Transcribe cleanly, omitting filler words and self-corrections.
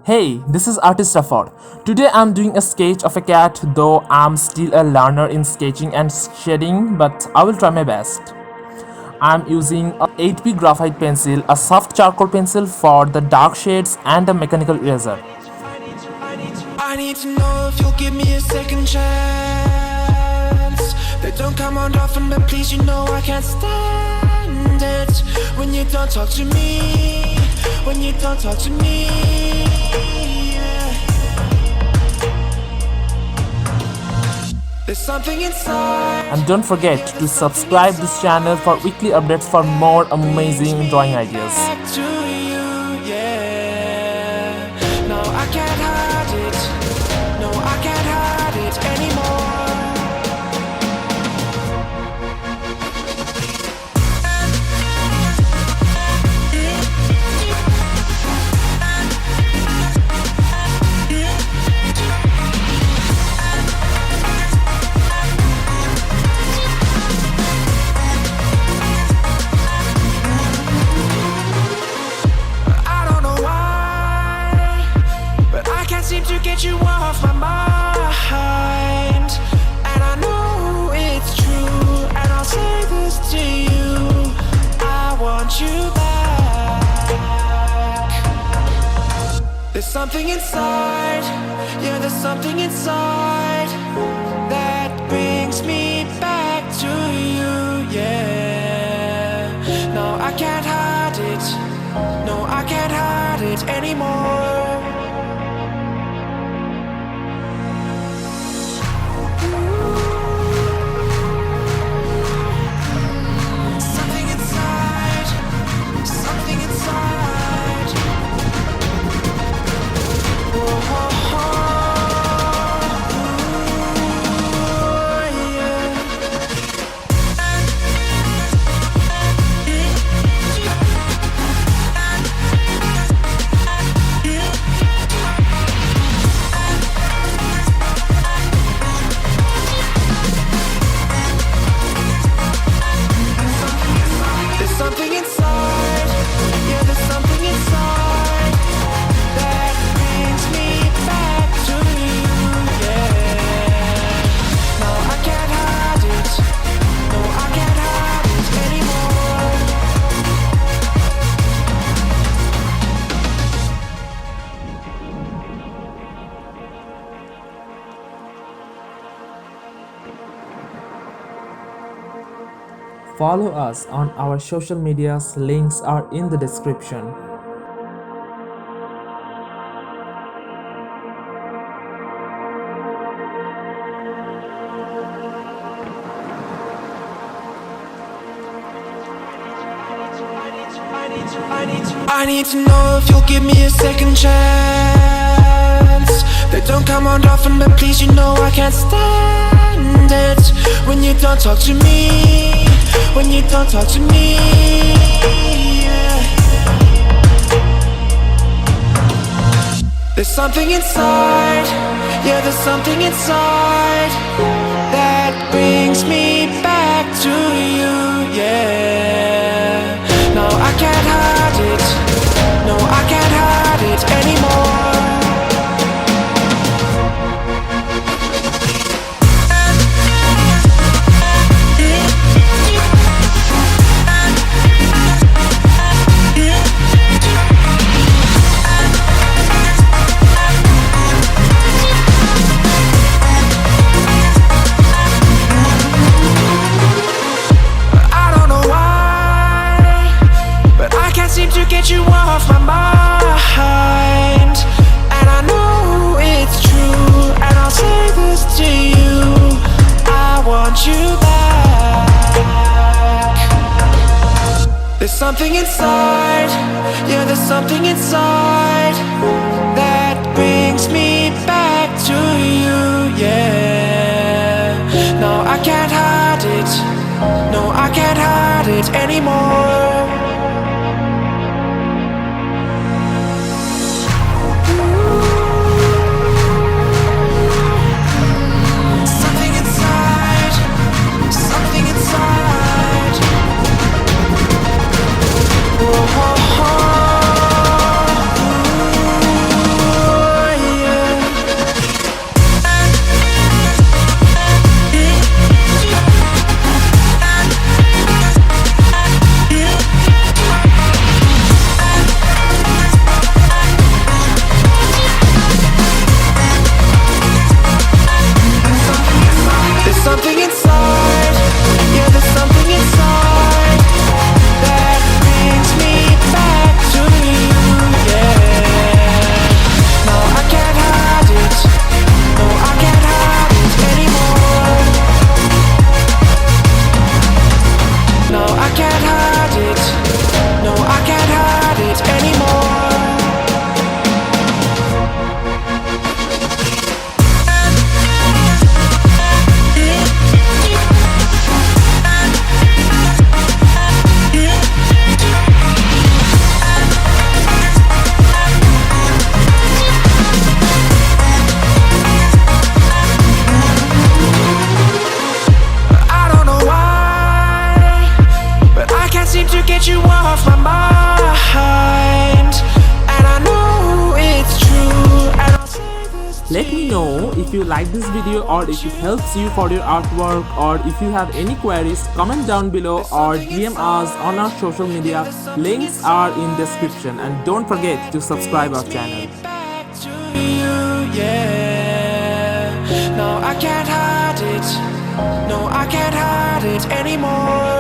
Hey, this is artistupfor. Today I'm doing a sketch of a cat, though I'm still a learner in sketching and shading, but I will try my best. I'm using a 8B graphite pencil, a soft charcoal pencil for the dark shades, and a mechanical eraser. I need to know if you'll give me a second chance. They don't come around often, but please, you know I can't stand it when you don't talk to me. When you don't talk to me. Yeah. There's something inside. And don't forget to subscribe this channel for weekly updates for more amazing drawing ideas. Back to you, yeah. No, I can't hide it. No, I can't hide it anymore. I don't know why, but I can't seem to get you off my mind. And I know it's true, and I'll say this to you, I want you back. There's something inside, yeah, there's something inside that brings me back to you, yeah. No, I can't hide it. No, I can't hide it anymore. Something inside, something inside. Whoa, yeah. There's something inside, yeah, there's something inside that brings me back to you, yeah. No, I can't hide it. No, I can't hide it anymore. Follow us on our social medias, links are in the description. I need to know if you'll give me a second chance. They don't come around often, but please, you know I can't stand it when you don't talk to me. When you don't talk to me, yeah. There's something inside, yeah, there's something inside that brings me back to you, yeah. No, I can't hide it. No, I can't hide it anymore. I don't know why, but I can't seem to get you off my mind. And I know it's true, and I'll say this to you, I want you back. There's something inside, yeah, there's something inside that brings me back to you, yeah. No, I can't hide it. No, I can't hide it anymore. Something inside, something inside. Whoa, If you like this video or if it helps you for your artwork, or if you have any queries, comment down below or DM us on our social media. Links are in description, and don't forget to subscribe our channel. No, I can't hide it. No, I can't hide it anymore.